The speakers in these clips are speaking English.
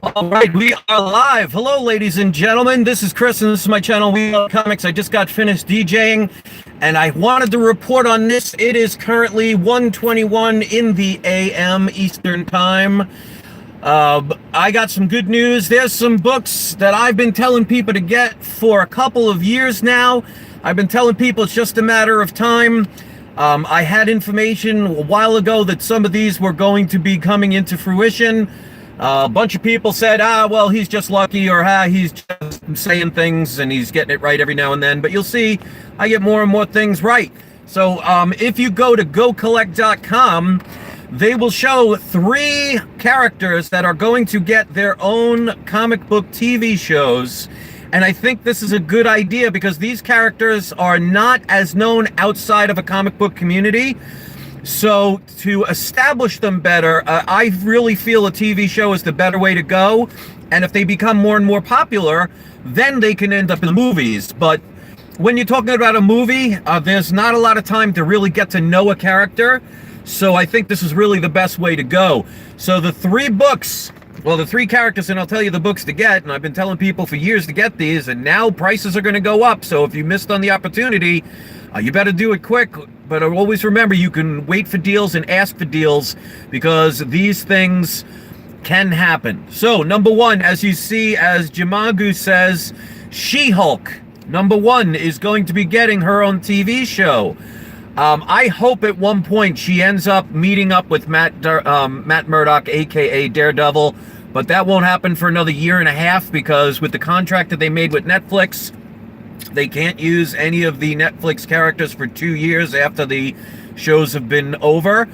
All right, we are live. Hello, ladies and gentlemen. This is Chris, and this is my channel, We Love Comics. I just got finished DJing, and I wanted to report on this. It is currently 1:21 in the AM Eastern Time. I got some good news. There's some books that I've been telling people to get for a couple of years now. I've been telling people it's just a matter of time. I had information a while ago that some of these were going to be coming into fruition. A bunch of people said, well, he's just lucky, or he's just saying things and he's getting it right every now and then. But you'll see, I get more and more things right. So if you go to gocollect.com, they will show 3 characters that are going to get their own comic book TV shows. And I think this is a good idea because these characters are not as known outside of a comic book community. So to establish them better, I really feel a TV show is the better way to go. And if they become more and more popular, then they can end up in movies. But when you're talking about a movie, there's not a lot of time to really get to know a character. So I think this is really the best way to go. So the 3 books, well, the 3 characters, and I'll tell you the books to get, and I've been telling people for years to get these, and now prices are going to go up. So if you missed on the opportunity, you better do it quick. But always remember, you can wait for deals and ask for deals because these things can happen. So, number 1, as you see, as Jamagu says, SheHulk, number 1, is going to be getting her own TV show. I hope at one point she ends up meeting up with Matt Murdock, a.k.a. Daredevil, but that won't happen for another 1.5 years because with the contract that they made with Netflix, they can't use any of the Netflix characters for 2 years after the shows have been over.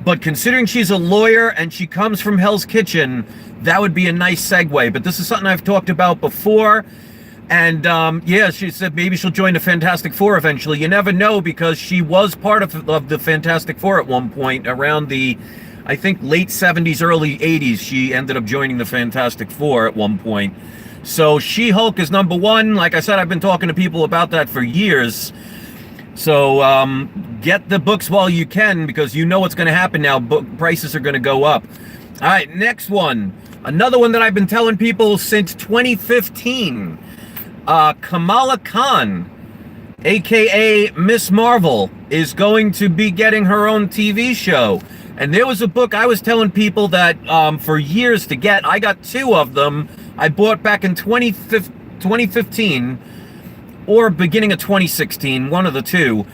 But considering she's a lawyer and she comes from Hell's Kitchen, that would be a nice segue. But this is something I've talked about before. And yeah, she said maybe she'll join the Fantastic Four eventually. You never know because she was part of the Fantastic Four at one point around the, I think, late 70s, early 80s. She ended up joining the Fantastic Four at one point. So SheHulk is number 1. Like I said, I've been talking to people about that for years. So get the books while you can because you know what's going to happen now. Book prices are going to go up. All right, next one. Another one that I've been telling people since 2015. Kamala Khan, a.k.a. Miss Marvel, is going to be getting her own TV show. And there was a book I was telling people that for years to get. I got 2 of them. I bought back in 2015 or beginning of 2016, one of the 2.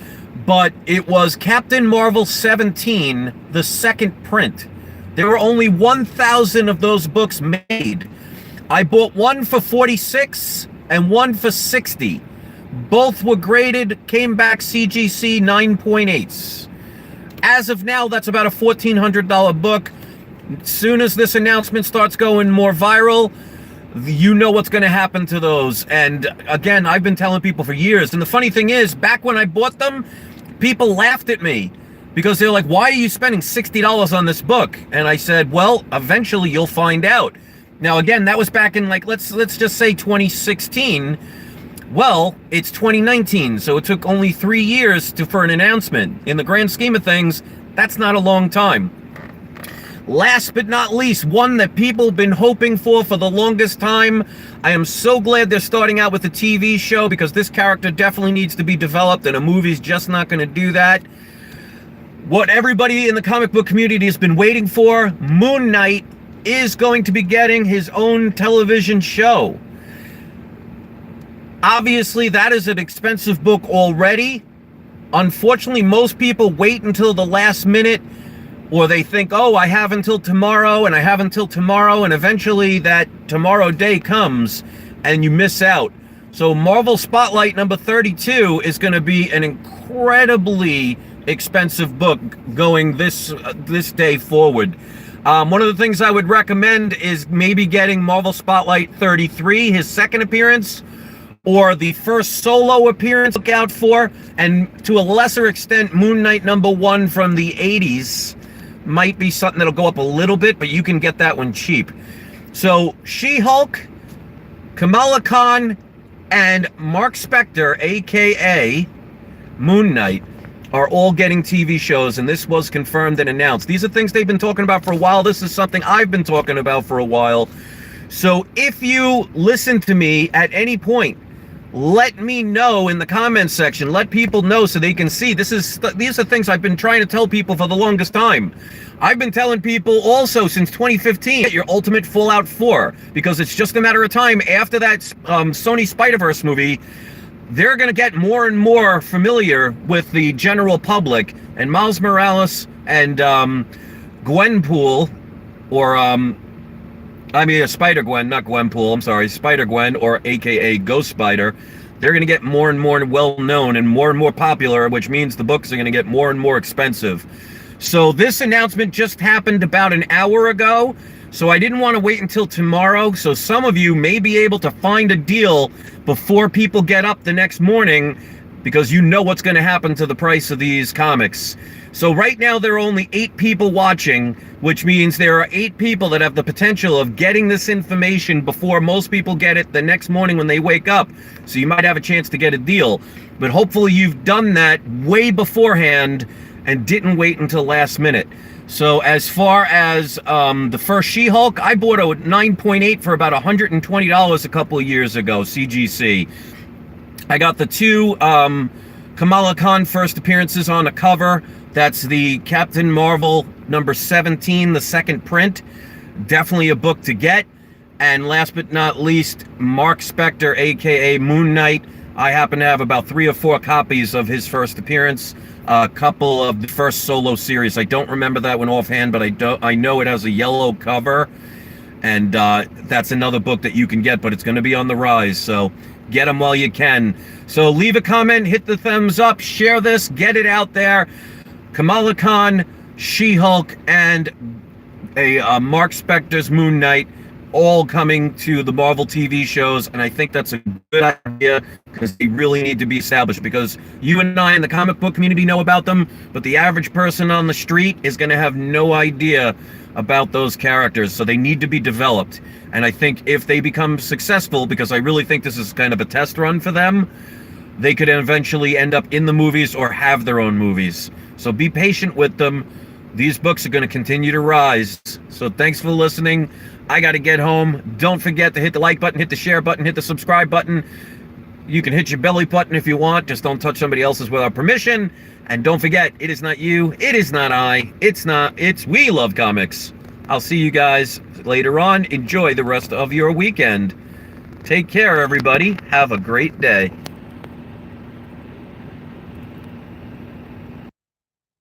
But it was Captain Marvel 17, the second print. There were only 1,000 of those books made. I bought one for $46 and one for $60. Both were graded, came back CGC 9.8s. As of now, that's about a $1,400 book. As soon as this announcement starts going more viral, you know what's going to happen to those. And again, I've been telling people for years. And the funny thing is, back when I bought them, people laughed at me because they're like, why are you spending $60 on this book? And I said, well, eventually you'll find out. Now, again, that was back in, like, let's just say 2016. Well, it's 2019, so it took only 3 years for an announcement. In the grand scheme of things, that's not a long time. Last but not least, one that people have been hoping for the longest time. I am so glad they're starting out with a TV show because this character definitely needs to be developed and a movie's just not going to do that. What everybody in the comic book community has been waiting for, Moon Knight is going to be getting his own television show. Obviously, that is an expensive book already. Unfortunately, most people wait until the last minute, or they think, oh, I have until tomorrow, and I have until tomorrow, and eventually that tomorrow day comes, and you miss out. So Marvel Spotlight number 32 is going to be an incredibly expensive book going this day forward. One of the things I would recommend is maybe getting Marvel Spotlight 33, his second appearance, or the first solo appearance. Look out for, and to a lesser extent, Moon Knight number 1 from the 80s might be something that'll go up a little bit, but you can get that one cheap. So SheHulk, Kamala Khan, and Mark Spector, aka Moon Knight, are all getting TV shows, and this was confirmed and announced. These are things they've been talking about for a while. This is something I've been talking about for a while. So if you listen to me at any point, let me know in the comments section. Let people know so they can see. These are things I've been trying to tell people for the longest time. I've been telling people also since 2015 get your ultimate Fallout 4, because it's just a matter of time after that Sony Spider-Verse movie. They're going to get more and more familiar with the general public, and Miles Morales and Gwenpool, or Spider-Gwen, not Gwenpool, I'm sorry, Spider-Gwen, or AKA Ghost Spider, they're going to get more and more well-known and more popular, which means the books are going to get more and more expensive. So this announcement just happened about an hour ago, so I didn't want to wait until tomorrow, so some of you may be able to find a deal before people get up the next morning, because you know what's going to happen to the price of these comics. So right now there are only 8 people watching, which means there are 8 people that have the potential of getting this information before most people get it the next morning when they wake up. So you might have a chance to get a deal. But hopefully you've done that way beforehand and didn't wait until last minute. So as far as the first She-Hulk, I bought a 9.8 for about $120 a couple of years ago, CGC. I got the 2 Kamala Khan first appearances on a cover. That's the Captain Marvel number 17, the second print. Definitely a book to get. And last but not least, Mark Spector, aka Moon Knight. I happen to have about 3 or 4 copies of his first appearance. A couple of the first solo series. I don't remember that one offhand, but I know it has a yellow cover. And that's another book that you can get, but it's going to be on the rise. So get them while you can. So leave a comment, hit the thumbs up, share this, get it out there. Kamala Khan, She-Hulk, and a Mark Spector's Moon Knight, all coming to the Marvel TV shows, and I think that's a good idea because they really need to be established, because you and I in the comic book community know about them, but the average person on the street is going to have no idea about those characters, so they need to be developed. And I think if they become successful, because I really think this is kind of a test run for them, they could eventually end up in the movies or have their own movies. So be patient with them. These books are going to continue to rise. So thanks for listening. I got to get home. Don't forget to hit the like button, hit the share button, hit the subscribe button. You can hit your belly button if you want. Just don't touch somebody else's without permission. And don't forget, it is not you. It is not I. It's We Love Comics. I'll see you guys later on. Enjoy the rest of your weekend. Take care, everybody. Have a great day.